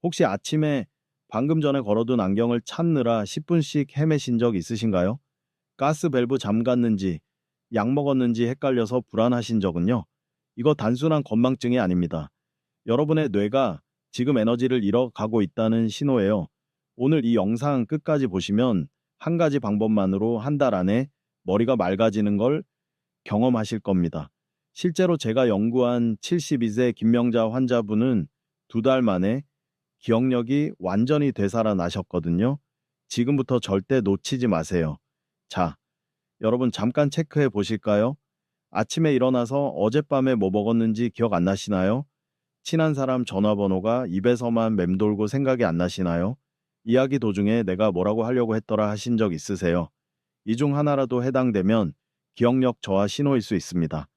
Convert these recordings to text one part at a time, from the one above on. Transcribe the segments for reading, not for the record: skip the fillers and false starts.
혹시 아침에 방금 전에 걸어둔 안경을 찾느라 10분씩 헤매신 적 있으신가요? 가스 밸브 잠갔는지, 약 먹었는지 헷갈려서 불안하신 적은요? 이거 단순한 건망증이 아닙니다. 여러분의 뇌가 지금 에너지를 잃어가고 있다는 신호예요. 오늘 이 영상 끝까지 보시면 한 가지 방법만으로 한 달 안에 머리가 맑아지는 걸 경험하실 겁니다. 실제로 제가 연구한 72세 김명자 환자분은 2달 만에 기억력이 완전히 되살아나셨거든요. 지금부터 절대 놓치지 마세요. 자, 여러분 잠깐 체크해 보실까요? 아침에 일어나서 어젯밤에 뭐 먹었는지 기억 안 나시나요? 친한 사람 전화번호가 입에서만 맴돌고 생각이 안 나시나요? 이야기 도중에 내가 뭐라고 하려고 했더라 하신 적 있으세요? 이 중 하나라도 해당되면 기억력 저하 신호일 수 있습니다.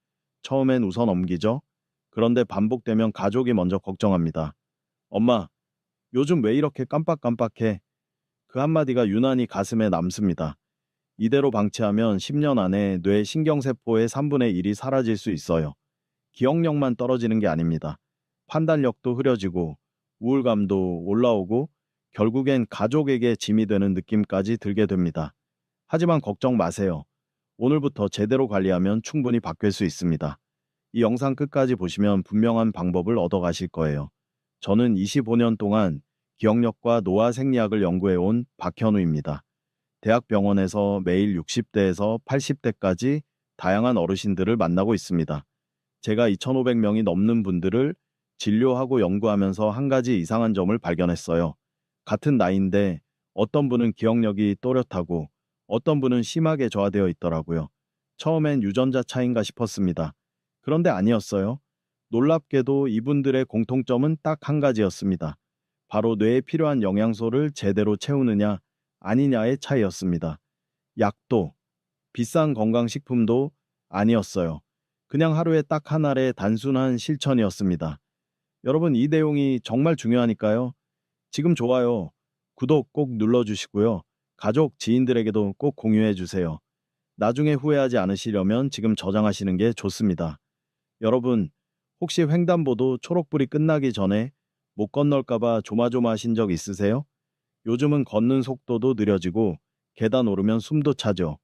처음엔 웃어 넘기죠? 그런데 반복되면 가족이 먼저 걱정합니다. 엄마, 요즘 왜 이렇게 깜빡깜빡해? 그 한마디가 유난히 가슴에 남습니다. 이대로 방치하면 10년 안에 뇌 신경세포의 3분의 1이 사라질 수 있어요. 기억력만 떨어지는 게 아닙니다. 판단력도 흐려지고 우울감도 올라오고 결국엔 가족에게 짐이 되는 느낌까지 들게 됩니다. 하지만 걱정 마세요. 오늘부터 제대로 관리하면 충분히 바뀔 수 있습니다. 이 영상 끝까지 보시면 분명한 방법을 얻어가실 거예요. 저는 25년 동안 기억력과 노화 생리학을 연구해온 박현우입니다. 대학병원에서 매일 60대에서 80대까지 다양한 어르신들을 만나고 있습니다. 제가 2,500명이 넘는 분들을 진료하고 연구하면서 한 가지 이상한 점을 발견했어요. 같은 나이인데 어떤 분은 기억력이 또렷하고 어떤 분은 심하게 저하되어 있더라고요. 처음엔 유전자 차이인가 싶었습니다. 그런데 아니었어요. 놀랍게도 이분들의 공통점은 딱 한 가지였습니다. 바로 뇌에 필요한 영양소를 제대로 채우느냐 아니냐의 차이였습니다. 약도, 비싼 건강식품도 아니었어요. 그냥 하루에 딱 한 알의 단순한 실천이었습니다. 여러분, 이 내용이 정말 중요하니까요. 지금 좋아요, 구독 꼭 눌러주시고요. 가족, 지인들에게도 꼭 공유해주세요. 나중에 후회하지 않으시려면 지금 저장하시는 게 좋습니다. 여러분, 혹시 횡단보도 초록불이 끝나기 전에 못 건널까봐 조마조마하신 적 있으세요? 요즘은 걷는 속도도 느려지고 계단 오르면 숨도 차죠.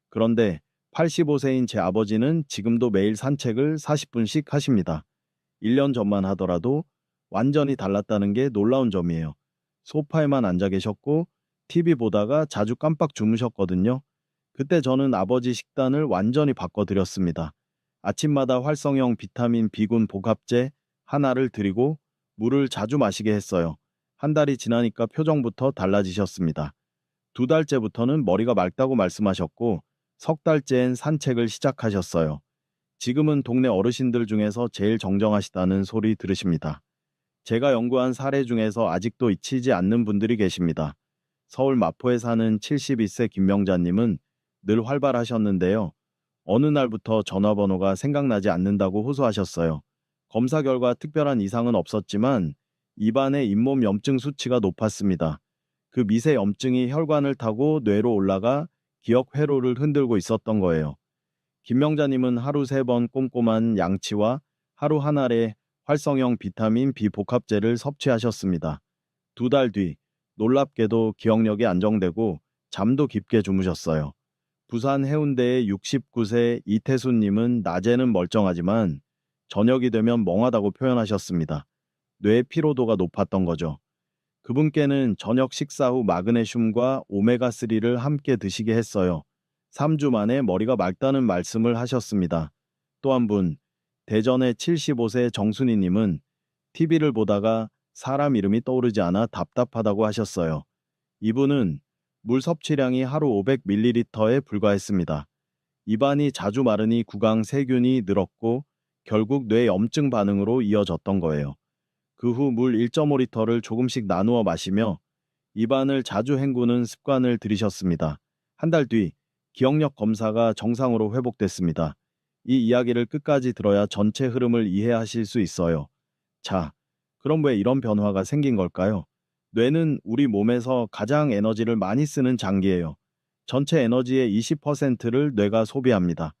그런데 85세인 제 아버지는 지금도 매일 산책을 40분씩 하십니다. 1년 전만 하더라도 완전히 달랐다는 게 놀라운 점이에요. 소파에만 앉아 계셨고 TV 보다가 자주 깜빡 주무셨거든요. 그때 저는 아버지 식단을 완전히 바꿔드렸습니다. 아침마다 활성형 비타민 B군 복합제 하나를 드리고 물을 자주 마시게 했어요. 한 달이 지나니까 표정부터 달라지셨습니다. 2달째부터는 머리가 맑다고 말씀하셨고 석 달째엔 산책을 시작하셨어요. 지금은 동네 어르신들 중에서 제일 정정하시다는 소리 들으십니다. 제가 연구한 사례 중에서 아직도 잊히지 않는 분들이 계십니다. 서울 마포에 사는 72세 김명자님은 늘 활발하셨는데요. 어느 날부터 전화번호가 생각나지 않는다고 호소하셨어요. 검사 결과 특별한 이상은 없었지만 입안의 잇몸 염증 수치가 높았습니다. 그 미세 염증이 혈관을 타고 뇌로 올라가 기억 회로를 흔들고 있었던 거예요. 김명자님은 하루 3번 꼼꼼한 양치와 하루 한 알의 활성형 비타민 B 복합제를 섭취하셨습니다. 2달 뒤 놀랍게도 기억력이 안정되고 잠도 깊게 주무셨어요. 부산 해운대의 69세 이태수님은 낮에는 멀쩡하지만 저녁이 되면 멍하다고 표현하셨습니다. 뇌 피로도가 높았던 거죠. 그분께는 저녁 식사 후 마그네슘과 오메가3를 함께 드시게 했어요. 3주 만에 머리가 맑다는 말씀을 하셨습니다. 또 한 분, 대전의 75세 정순희님은 TV를 보다가 사람 이름이 떠오르지 않아 답답하다고 하셨어요. 이분은 물 섭취량이 하루 500ml에 불과했습니다. 입안이 자주 마르니 구강 세균이 늘었고 결국 뇌 염증 반응으로 이어졌던 거예요. 그 후 물 1.5리터를 조금씩 나누어 마시며 입안을 자주 헹구는 습관을 들이셨습니다. 한 달 뒤 기억력 검사가 정상으로 회복됐습니다. 이 이야기를 끝까지 들어야 전체 흐름을 이해하실 수 있어요. 자, 그럼 왜 이런 변화가 생긴 걸까요? 뇌는 우리 몸에서 가장 에너지를 많이 쓰는 장기예요. 전체 에너지의 20%를 뇌가 소비합니다.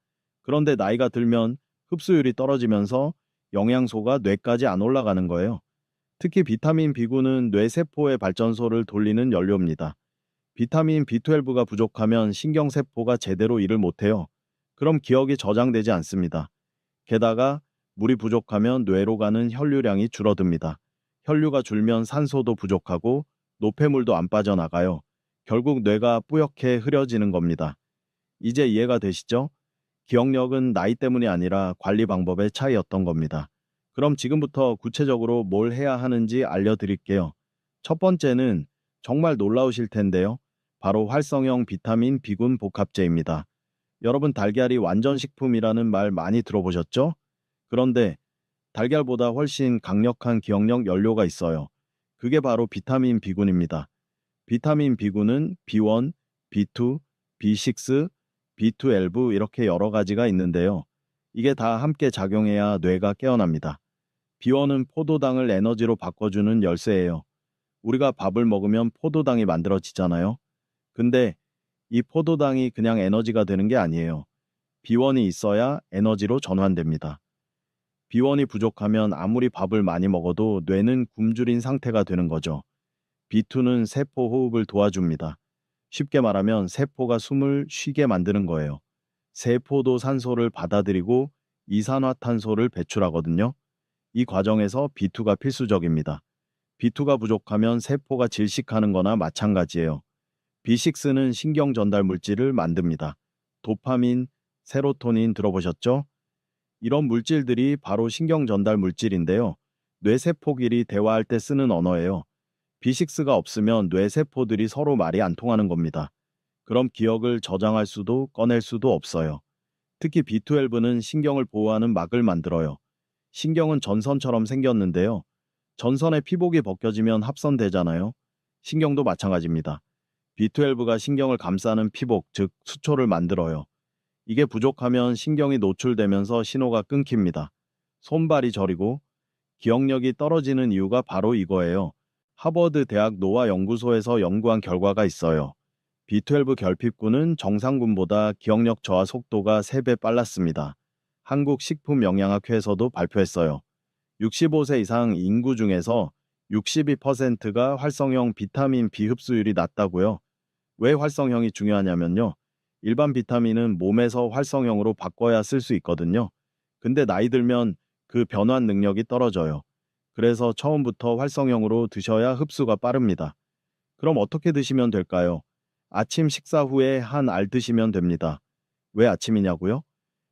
그런데 나이가 들면 흡수율이 떨어지면서 영양소가 뇌까지 안 올라가는 거예요. 특히 비타민 B군은 뇌세포의 발전소를 돌리는 연료입니다. 비타민 B12가 부족하면 신경세포가 제대로 일을 못해요. 그럼 기억이 저장되지 않습니다. 게다가 물이 부족하면 뇌로 가는 혈류량이 줄어듭니다. 혈류가 줄면 산소도 부족하고 노폐물도 안 빠져나가요. 결국 뇌가 뿌옇게 흐려지는 겁니다. 이제 이해가 되시죠? 기억력은 나이 때문이 아니라 관리 방법의 차이였던 겁니다. 그럼 지금부터 구체적으로 뭘 해야 하는지 알려드릴게요. 첫 번째는 정말 놀라우실 텐데요. 바로 활성형 비타민 B군 복합제입니다. 여러분 달걀이 완전 식품이라는 말 많이 들어보셨죠? 그런데 달걀보다 훨씬 강력한 기억력 연료가 있어요. 그게 바로 비타민 B군입니다. 비타민 B군은 B1, B2, B6, B12 이렇게 여러 가지가 있는데요. 이게 다 함께 작용해야 뇌가 깨어납니다. B1은 포도당을 에너지로 바꿔주는 열쇠예요. 우리가 밥을 먹으면 포도당이 만들어지잖아요. 근데 이 포도당이 그냥 에너지가 되는 게 아니에요. B1이 있어야 에너지로 전환됩니다. B1이 부족하면 아무리 밥을 많이 먹어도 뇌는 굶주린 상태가 되는 거죠. B2는 세포 호흡을 도와줍니다. 쉽게 말하면 세포가 숨을 쉬게 만드는 거예요. 세포도 산소를 받아들이고 이산화탄소를 배출하거든요. 이 과정에서 B2가 필수적입니다. B2가 부족하면 세포가 질식하는 거나 마찬가지예요. B6는 신경 전달 물질을 만듭니다. 도파민, 세로토닌 들어보셨죠? 이런 물질들이 바로 신경 전달 물질인데요. 뇌세포끼리 대화할 때 쓰는 언어예요. B6가 없으면 뇌세포들이 서로 말이 안 통하는 겁니다. 그럼 기억을 저장할 수도 꺼낼 수도 없어요. 특히 B12는 신경을 보호하는 막을 만들어요. 신경은 전선처럼 생겼는데요. 전선의 피복이 벗겨지면 합선되잖아요. 신경도 마찬가지입니다. B12가 신경을 감싸는 피복, 즉 수초를 만들어요. 이게 부족하면 신경이 노출되면서 신호가 끊깁니다. 손발이 저리고 기억력이 떨어지는 이유가 바로 이거예요. 하버드 대학 노화 연구소에서 연구한 결과가 있어요. B12 결핍군은 정상군보다 기억력 저하 속도가 3배 빨랐습니다. 한국식품영양학회에서도 발표했어요. 65세 이상 인구 중에서 62%가 활성형 비타민 B 흡수율이 낮다고요. 왜 활성형이 중요하냐면요. 일반 비타민은 몸에서 활성형으로 바꿔야 쓸 수 있거든요. 근데 나이 들면 그 변환 능력이 떨어져요. 그래서 처음부터 활성형으로 드셔야 흡수가 빠릅니다. 그럼 어떻게 드시면 될까요? 아침 식사 후에 한 알 드시면 됩니다. 왜 아침이냐고요?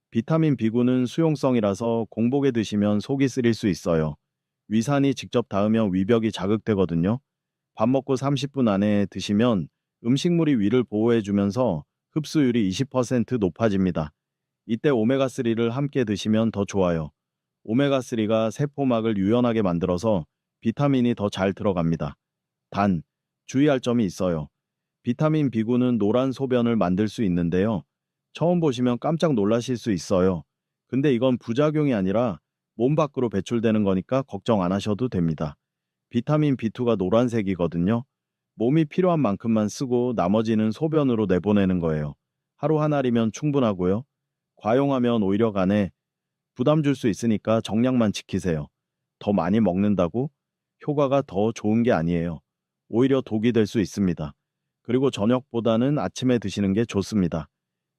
비타민 B군은 수용성이라서 공복에 드시면 속이 쓰릴 수 있어요. 위산이 직접 닿으면 위벽이 자극되거든요. 밥 먹고 30분 안에 드시면 음식물이 위를 보호해주면서 흡수율이 20% 높아집니다. 이때 오메가3를 함께 드시면 더 좋아요. 오메가3가 세포막을 유연하게 만들어서 비타민이 더 잘 들어갑니다. 단, 주의할 점이 있어요. 비타민 B군은 노란 소변을 만들 수 있는데요. 처음 보시면 깜짝 놀라실 수 있어요. 근데 이건 부작용이 아니라 몸 밖으로 배출되는 거니까 걱정 안 하셔도 됩니다. 비타민 B2가 노란색이거든요. 몸이 필요한 만큼만 쓰고 나머지는 소변으로 내보내는 거예요. 하루 한 알이면 충분하고요. 과용하면 오히려 간에 부담 줄 수 있으니까 정량만 지키세요. 더 많이 먹는다고 효과가 더 좋은 게 아니에요. 오히려 독이 될 수 있습니다. 그리고 저녁보다는 아침에 드시는 게 좋습니다.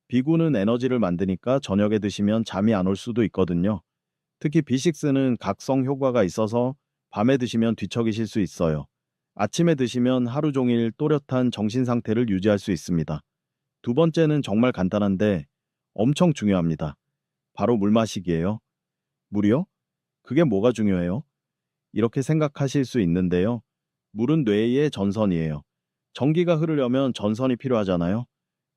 비군은 에너지를 만드니까 저녁에 드시면 잠이 안 올 수도 있거든요. 특히 B6는 각성 효과가 있어서 밤에 드시면 뒤척이실 수 있어요. 아침에 드시면 하루 종일 또렷한 정신 상태를 유지할 수 있습니다. 두 번째는 정말 간단한데 엄청 중요합니다. 바로 물 마시기예요. 물이요? 그게 뭐가 중요해요? 이렇게 생각하실 수 있는데요. 물은 뇌의 전선이에요. 전기가 흐르려면 전선이 필요하잖아요.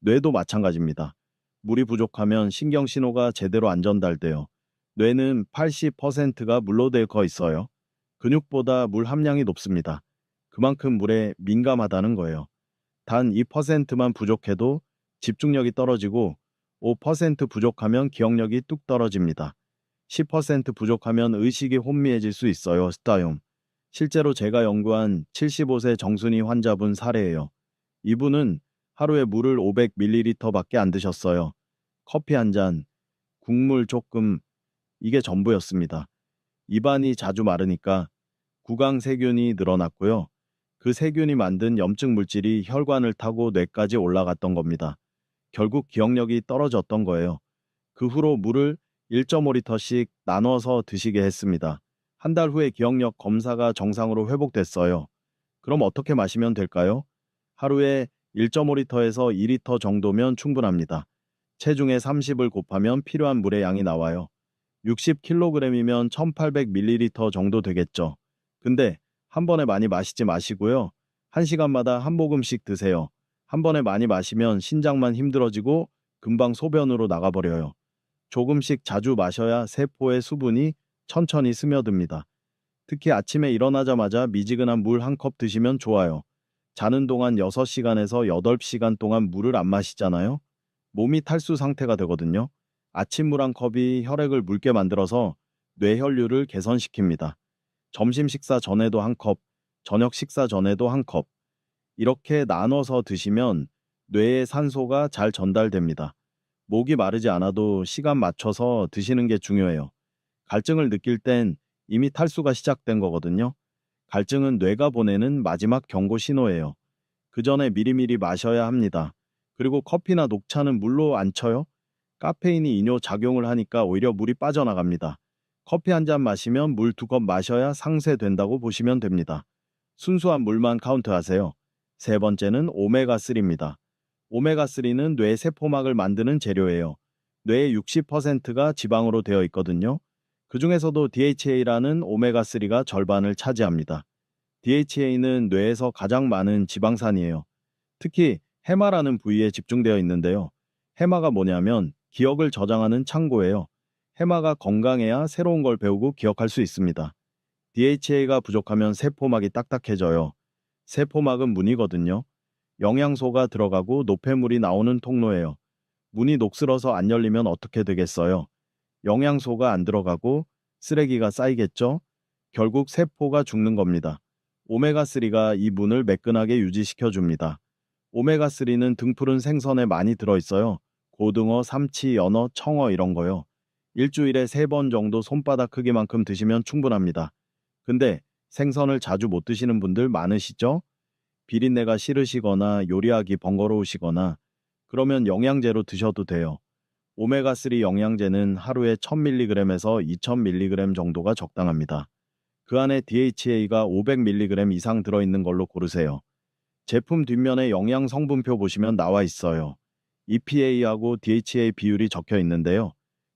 뇌도 마찬가지입니다. 물이 부족하면 신경 신호가 제대로 안 전달돼요. 뇌는 80%가 물로 되어 있어요. 근육보다 물 함량이 높습니다. 그만큼 물에 민감하다는 거예요. 단 2%만 부족해도 집중력이 떨어지고 5% 부족하면 기억력이 뚝 떨어집니다. 10% 부족하면 의식이 혼미해질 수 있어요. 스타용. 실제로 제가 연구한 75세 정순이 환자분 사례예요. 이분은 하루에 물을 500ml밖에 안 드셨어요. 커피 한 잔, 국물 조금, 이게 전부였습니다. 입안이 자주 마르니까 구강 세균이 늘어났고요. 그 세균이 만든 염증 물질이 혈관을 타고 뇌까지 올라갔던 겁니다. 결국 기억력이 떨어졌던 거예요. 그 후로 물을 1.5리터씩 나눠서 드시게 했습니다. 한 달 후에 기억력 검사가 정상으로 회복됐어요. 그럼 어떻게 마시면 될까요? 하루에 1.5리터에서 2리터 정도면 충분합니다. 체중의 30을 곱하면 필요한 물의 양이 나와요. 60kg이면 1800ml 정도 되겠죠. 근데 한 번에 많이 마시지 마시고요. 1시간마다 한 모금씩 드세요. 한 번에 많이 마시면 신장만 힘들어지고 금방 소변으로 나가버려요. 조금씩 자주 마셔야 세포의 수분이 천천히 스며듭니다. 특히 아침에 일어나자마자 미지근한 물 한 컵 드시면 좋아요. 자는 동안 6시간에서 8시간 동안 물을 안 마시잖아요. 몸이 탈수 상태가 되거든요. 아침 물 한 컵이 혈액을 묽게 만들어서 뇌혈류를 개선시킵니다. 점심 식사 전에도 한 컵, 저녁 식사 전에도 한 컵. 이렇게 나눠서 드시면 뇌에 산소가 잘 전달됩니다. 목이 마르지 않아도 시간 맞춰서 드시는 게 중요해요. 갈증을 느낄 땐 이미 탈수가 시작된 거거든요. 갈증은 뇌가 보내는 마지막 경고 신호예요. 그 전에 미리미리 마셔야 합니다. 그리고 커피나 녹차는 물로 안 쳐요? 카페인이 이뇨 작용을 하니까 오히려 물이 빠져나갑니다. 커피 한 잔 마시면 물 2컵 마셔야 상쇄된다고 보시면 됩니다. 순수한 물만 카운트하세요. 세 번째는 오메가3입니다. 오메가3는 뇌 세포막을 만드는 재료예요. 뇌의 60%가 지방으로 되어 있거든요. 그 중에서도 DHA라는 오메가3가 절반을 차지합니다. DHA는 뇌에서 가장 많은 지방산이에요. 특히 해마라는 부위에 집중되어 있는데요. 해마가 뭐냐면 기억을 저장하는 창고예요. 해마가 건강해야 새로운 걸 배우고 기억할 수 있습니다. DHA가 부족하면 세포막이 딱딱해져요. 세포막은 문이거든요. 영양소가 들어가고 노폐물이 나오는 통로예요. 문이 녹슬어서 안 열리면 어떻게 되겠어요? 영양소가 안 들어가고 쓰레기가 쌓이겠죠? 결국 세포가 죽는 겁니다. 오메가3가 이 문을 매끈하게 유지시켜 줍니다. 오메가3는 등푸른 생선에 많이 들어있어요. 고등어, 삼치, 연어, 청어 이런 거요. 일주일에 3번 정도 손바닥 크기만큼 드시면 충분합니다. 근데 생선을 자주 못 드시는 분들 많으시죠? 비린내가 싫으시거나 요리하기 번거로우시거나 그러면 영양제로 드셔도 돼요. 오메가3 영양제는 하루에 1000mg에서 2000mg 정도가 적당합니다. 그 안에 DHA가 500mg 이상 들어있는 걸로 고르세요. 제품 뒷면에 영양 성분표 보시면 나와 있어요. EPA하고 DHA 비율이 적혀 있는데요.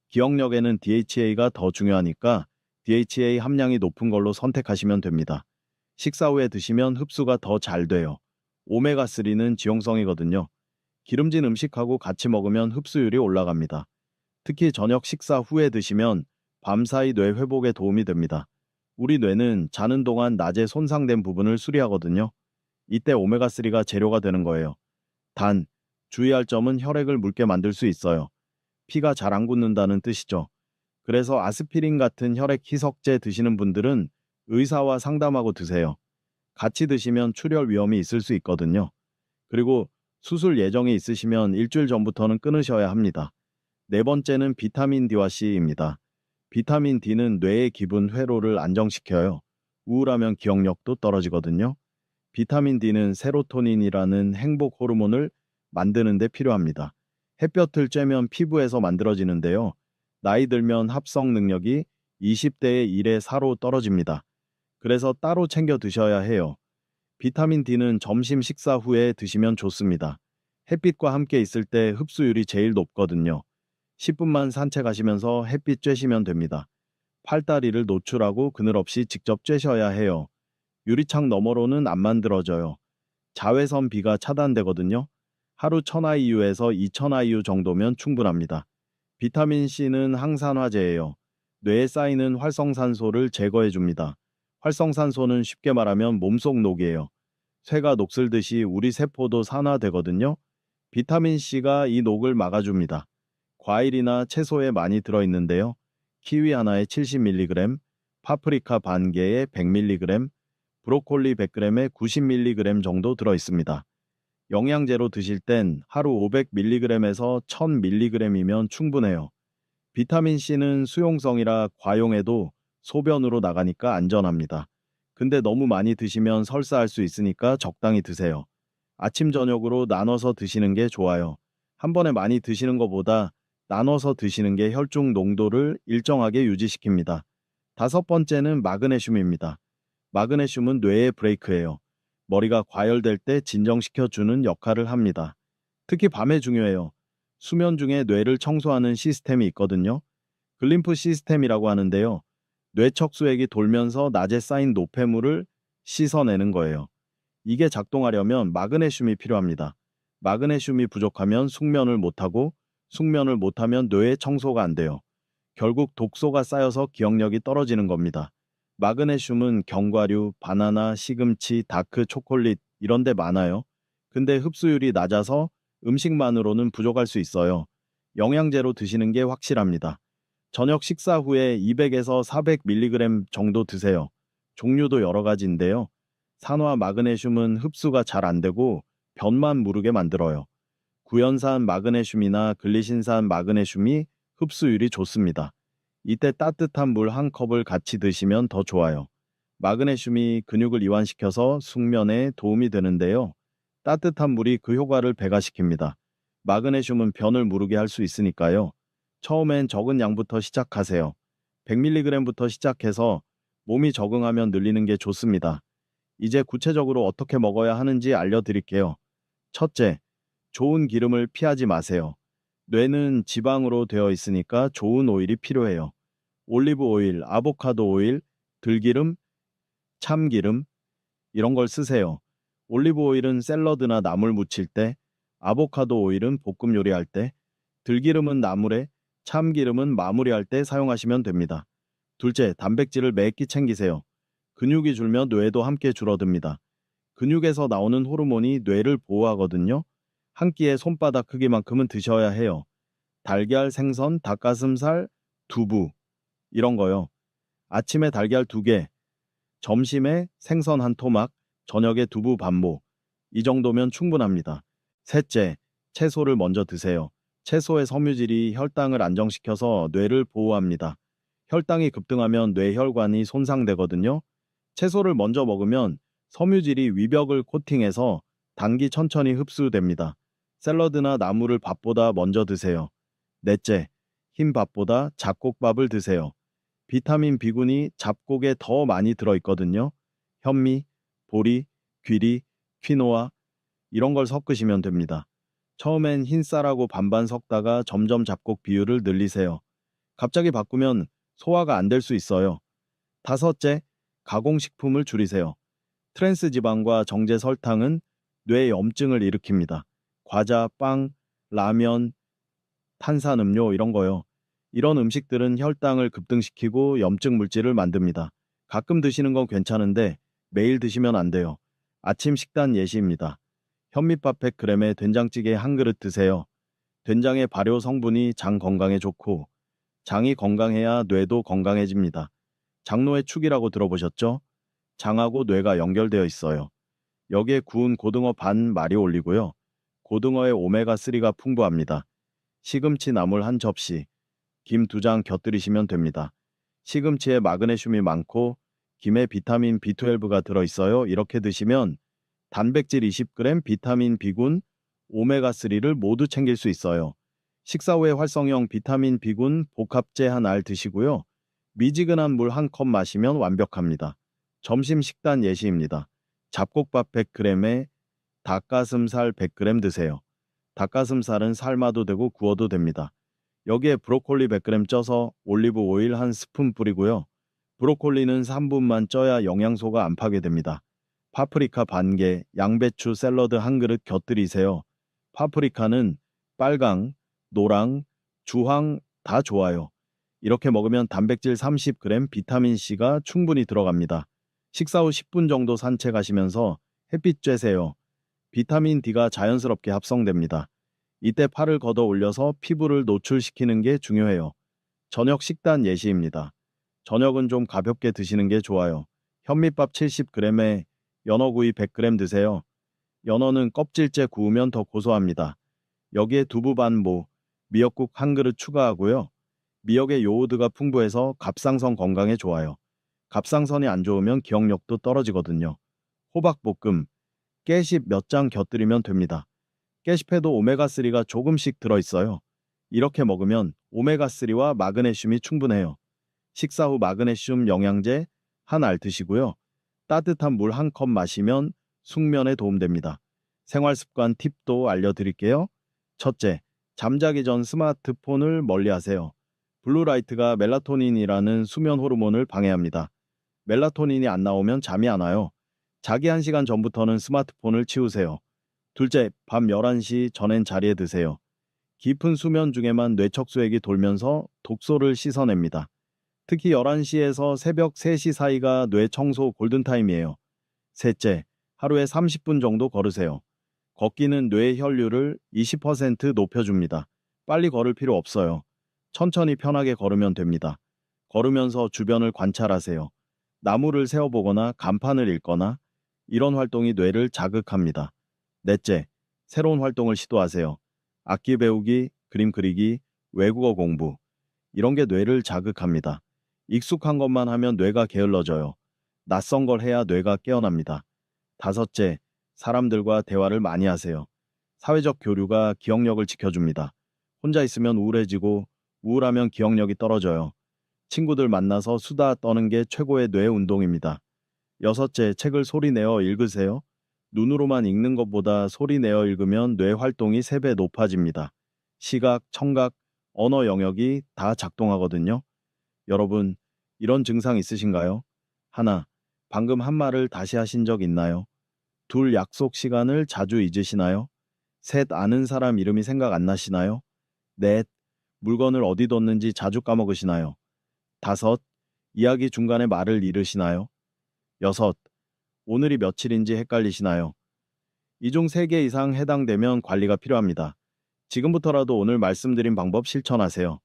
기억력에는 DHA가 더 중요하니까 DHA 함량이 높은 걸로 선택하시면 됩니다. 식사 후에 드시면 흡수가 더 잘 돼요. 오메가3는 지용성이거든요. 기름진 음식하고 같이 먹으면 흡수율이 올라갑니다. 특히 저녁 식사 후에 드시면 밤사이 뇌 회복에 도움이 됩니다. 우리 뇌는 자는 동안 낮에 손상된 부분을 수리하거든요. 이때 오메가3가 재료가 되는 거예요. 단, 주의할 점은 혈액을 묽게 만들 수 있어요. 피가 잘 안 굳는다는 뜻이죠. 그래서 아스피린 같은 혈액 희석제 드시는 분들은 의사와 상담하고 드세요. 같이 드시면 출혈 위험이 있을 수 있거든요. 그리고 수술 예정이 있으시면 일주일 전부터는 끊으셔야 합니다. 네 번째는 비타민 D와 C입니다. 비타민 D는 뇌의 기분 회로를 안정시켜요. 우울하면 기억력도 떨어지거든요. 비타민 D는 세로토닌이라는 행복 호르몬을 만드는 데 필요합니다. 햇볕을 쬐면 피부에서 만들어지는데요. 나이 들면 합성 능력이 20대의 1의 4로 떨어집니다. 그래서 따로 챙겨 드셔야 해요. 비타민 D는 점심 식사 후에 드시면 좋습니다. 햇빛과 함께 있을 때 흡수율이 제일 높거든요. 10분만 산책하시면서 햇빛 쬐시면 됩니다. 팔다리를 노출하고 그늘 없이 직접 쬐셔야 해요. 유리창 너머로는 안 만들어져요. 자외선 비가 차단되거든요. 하루 1000IU에서 2000IU 정도면 충분합니다. 비타민 C는 항산화제예요. 뇌에 쌓이는 활성산소를 제거해 줍니다. 활성산소는 쉽게 말하면 몸속 녹이에요. 쇠가 녹슬듯이 우리 세포도 산화되거든요. 비타민 C가 이 녹을 막아줍니다. 과일이나 채소에 많이 들어있는데요. 키위 하나에 70mg, 파프리카 반 개에 100mg, 브로콜리 100g에 90mg 정도 들어있습니다. 영양제로 드실 땐 하루 500mg에서 1000mg이면 충분해요. 비타민 C는 수용성이라 과용해도 소변으로 나가니까 안전합니다. 근데 너무 많이 드시면 설사할 수 있으니까 적당히 드세요. 아침 저녁으로 나눠서 드시는 게 좋아요. 한 번에 많이 드시는 것보다 나눠서 드시는 게 혈중 농도를 일정하게 유지시킵니다. 다섯 번째는 마그네슘입니다. 마그네슘은 뇌의 브레이크예요. 머리가 과열될 때 진정시켜주는 역할을 합니다. 특히 밤에 중요해요. 수면 중에 뇌를 청소하는 시스템이 있거든요. 글림프 시스템이라고 하는데요. 뇌 척수액이 돌면서 낮에 쌓인 노폐물을 씻어내는 거예요. 이게 작동하려면 마그네슘이 필요합니다. 마그네슘이 부족하면 숙면을 못하고 숙면을 못하면 뇌의 청소가 안 돼요. 결국 독소가 쌓여서 기억력이 떨어지는 겁니다. 마그네슘은 견과류, 바나나, 시금치, 다크 초콜릿 이런 데 많아요. 근데 흡수율이 낮아서 음식만으로는 부족할 수 있어요. 영양제로 드시는 게 확실합니다. 저녁 식사 후에 200에서 400mg 정도 드세요. 종류도 여러 가지인데요. 산화 마그네슘은 흡수가 잘 안 되고 변만 무르게 만들어요. 구연산 마그네슘이나 글리신산 마그네슘이 흡수율이 좋습니다. 이때 따뜻한 물 한 컵을 같이 드시면 더 좋아요. 마그네슘이 근육을 이완시켜서 숙면에 도움이 되는데요. 따뜻한 물이 그 효과를 배가시킵니다. 마그네슘은 변을 무르게 할 수 있으니까요. 처음엔 적은 양부터 시작하세요. 100mg부터 시작해서 몸이 적응하면 늘리는 게 좋습니다. 이제 구체적으로 어떻게 먹어야 하는지 알려드릴게요. 첫째, 좋은 기름을 피하지 마세요. 뇌는 지방으로 되어 있으니까 좋은 오일이 필요해요. 올리브 오일, 아보카도 오일, 들기름, 참기름 이런 걸 쓰세요. 올리브 오일은 샐러드나 나물 무칠 때, 아보카도 오일은 볶음 요리할 때, 들기름은 나물에, 참기름은 마무리할 때 사용하시면 됩니다. 둘째, 단백질을 매끼 챙기세요. 근육이 줄면 뇌도 함께 줄어듭니다. 근육에서 나오는 호르몬이 뇌를 보호하거든요. 한 끼에 손바닥 크기만큼은 드셔야 해요. 달걀, 생선, 닭가슴살, 두부 이런 거요. 아침에 달걀 2개, 점심에 생선 한 토막, 저녁에 두부 반모. 이 정도면 충분합니다. 셋째, 채소를 먼저 드세요. 채소의 섬유질이 혈당을 안정시켜서 뇌를 보호합니다. 혈당이 급등하면 뇌혈관이 손상되거든요. 채소를 먼저 먹으면 섬유질이 위벽을 코팅해서 당기 천천히 흡수됩니다. 샐러드나 나물을 밥보다 먼저 드세요. 넷째, 흰 밥보다 잡곡밥을 드세요. 비타민 B군이 잡곡에 더 많이 들어있거든요. 현미, 보리, 귀리, 퀴노아 이런 걸 섞으시면 됩니다. 처음엔 흰쌀하고 반반 섞다가 점점 잡곡 비율을 늘리세요. 갑자기 바꾸면 소화가 안 될 수 있어요. 다섯째, 가공식품을 줄이세요. 트랜스 지방과 정제 설탕은 뇌 염증을 일으킵니다. 과자, 빵, 라면, 탄산음료 이런 거요. 이런 음식들은 혈당을 급등시키고 염증 물질을 만듭니다. 가끔 드시는 건 괜찮은데 매일 드시면 안 돼요. 아침 식단 예시입니다. 현미밥 100g에 된장찌개 한 그릇 드세요. 된장의 발효 성분이 장 건강에 좋고 장이 건강해야 뇌도 건강해집니다. 장노의 축이라고 들어보셨죠? 장하고 뇌가 연결되어 있어요. 여기에 구운 고등어 반 마리 올리고요. 고등어의 오메가3가 풍부합니다. 시금치 나물 한 접시, 김 2장 곁들이시면 됩니다. 시금치에 마그네슘이 많고 김에 비타민 B12가 들어있어요. 이렇게 드시면 단백질 20g, 비타민 B군, 오메가3를 모두 챙길 수 있어요. 식사 후에 활성형 비타민 B군 복합제 한 알 드시고요. 미지근한 물 한 컵 마시면 완벽합니다. 점심 식단 예시입니다. 잡곡밥 100g에 닭가슴살 100g 드세요. 닭가슴살은 삶아도 되고 구워도 됩니다. 여기에 브로콜리 100g 쪄서 올리브 오일 한 스푼 뿌리고요. 브로콜리는 3분만 쪄야 영양소가 안 파괴됩니다. 파프리카 반 개, 양배추 샐러드 한 그릇 곁들이세요. 파프리카는 빨강, 노랑, 주황 다 좋아요. 이렇게 먹으면 단백질 30g, 비타민C가 충분히 들어갑니다. 식사 후 10분 정도 산책하시면서 햇빛 쬐세요. 비타민 D가 자연스럽게 합성됩니다. 이때 팔을 걷어 올려서 피부를 노출시키는 게 중요해요. 저녁 식단 예시입니다. 저녁은 좀 가볍게 드시는 게 좋아요. 현미밥 70g에 연어구이 100g 드세요. 연어는 껍질째 구우면 더 고소합니다. 여기에 두부 반모, 미역국 한 그릇 추가하고요. 미역의 요오드가 풍부해서 갑상선 건강에 좋아요. 갑상선이 안 좋으면 기억력도 떨어지거든요. 호박볶음, 깨십 몇 장 곁들이면 됩니다. 깨십에도 오메가3가 조금씩 들어있어요. 이렇게 먹으면 오메가3와 마그네슘이 충분해요. 식사 후 마그네슘 영양제 한 알 드시고요. 따뜻한 물 한 컵 마시면 숙면에 도움됩니다. 생활습관 팁도 알려드릴게요. 첫째, 잠자기 전 스마트폰을 멀리하세요. 블루라이트가 멜라토닌이라는 수면 호르몬을 방해합니다. 멜라토닌이 안 나오면 잠이 안 와요. 자기 1시간 전부터는 스마트폰을 치우세요. 둘째, 밤 11시 전엔 자리에 드세요. 깊은 수면 중에만 뇌척수액이 돌면서 독소를 씻어냅니다. 특히 11시에서 새벽 3시 사이가 뇌 청소 골든타임이에요. 셋째, 하루에 30분 정도 걸으세요. 걷기는 뇌 혈류를 20% 높여줍니다. 빨리 걸을 필요 없어요. 천천히 편하게 걸으면 됩니다. 걸으면서 주변을 관찰하세요. 나무를 세어보거나 간판을 읽거나 이런 활동이 뇌를 자극합니다. 넷째, 새로운 활동을 시도하세요. 악기 배우기, 그림 그리기, 외국어 공부. 이런 게 뇌를 자극합니다. 익숙한 것만 하면 뇌가 게을러져요. 낯선 걸 해야 뇌가 깨어납니다. 다섯째, 사람들과 대화를 많이 하세요. 사회적 교류가 기억력을 지켜줍니다. 혼자 있으면 우울해지고 우울하면 기억력이 떨어져요. 친구들 만나서 수다 떠는 게 최고의 뇌 운동입니다. 여섯째, 책을 소리 내어 읽으세요. 눈으로만 읽는 것보다 소리 내어 읽으면 뇌 활동이 3배 높아집니다. 시각, 청각, 언어 영역이 다 작동하거든요. 여러분, 이런 증상 있으신가요? 하나, 방금 한 말을 다시 하신 적 있나요? 둘, 약속 시간을 자주 잊으시나요? 셋, 아는 사람 이름이 생각 안 나시나요? 넷, 물건을 어디 뒀는지 자주 까먹으시나요? 다섯, 이야기 중간에 말을 잃으시나요? 여섯, 오늘이 며칠인지 헷갈리시나요? 이 중 3개 이상 해당되면 관리가 필요합니다. 지금부터라도 오늘 말씀드린 방법 실천하세요.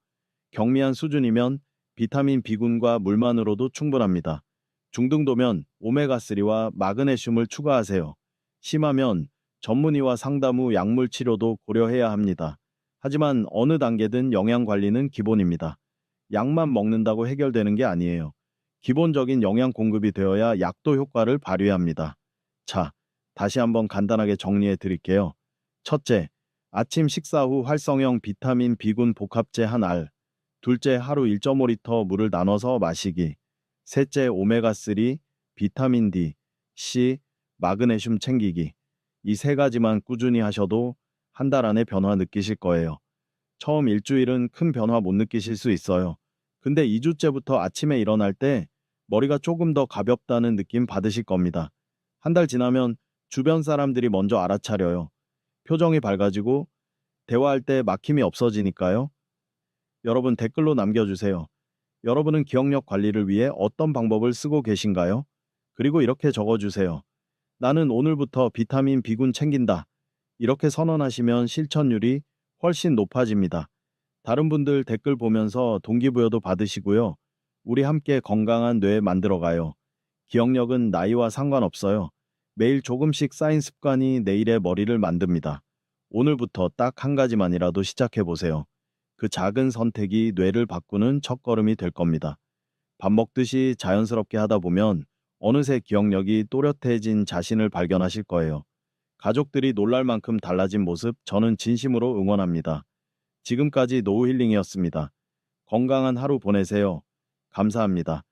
경미한 수준이면 비타민 B군과 물만으로도 충분합니다. 중등도면 오메가3와 마그네슘을 추가하세요. 심하면 전문의와 상담 후 약물 치료도 고려해야 합니다. 하지만 어느 단계든 영양 관리는 기본입니다. 약만 먹는다고 해결되는 게 아니에요. 기본적인 영양 공급이 되어야 약도 효과를 발휘합니다. 자, 다시 한번 간단하게 정리해 드릴게요. 첫째, 아침 식사 후 활성형 비타민 B군 복합제 한 알. 둘째, 하루 1.5리터 물을 나눠서 마시기. 셋째, 오메가3, 비타민 D, C, 마그네슘 챙기기. 이 3가지만 꾸준히 하셔도 한 달 안에 변화 느끼실 거예요. 처음 일주일은 큰 변화 못 느끼실 수 있어요. 근데 2주째부터 아침에 일어날 때 머리가 조금 더 가볍다는 느낌 받으실 겁니다. 한 달 지나면 주변 사람들이 먼저 알아차려요. 표정이 밝아지고 대화할 때 막힘이 없어지니까요. 여러분 댓글로 남겨주세요. 여러분은 기억력 관리를 위해 어떤 방법을 쓰고 계신가요? 그리고 이렇게 적어주세요. 나는 오늘부터 비타민 B군 챙긴다. 이렇게 선언하시면 실천율이 훨씬 높아집니다. 다른 분들 댓글 보면서 동기부여도 받으시고요. 우리 함께 건강한 뇌 만들어가요. 기억력은 나이와 상관없어요. 매일 조금씩 쌓인 습관이 내일의 머리를 만듭니다. 오늘부터 딱 한 가지만이라도 시작해보세요. 그 작은 선택이 뇌를 바꾸는 첫걸음이 될 겁니다. 밥 먹듯이 자연스럽게 하다 보면 어느새 기억력이 또렷해진 자신을 발견하실 거예요. 가족들이 놀랄 만큼 달라진 모습 저는 진심으로 응원합니다. 지금까지 노우힐링이었습니다. 건강한 하루 보내세요. 감사합니다.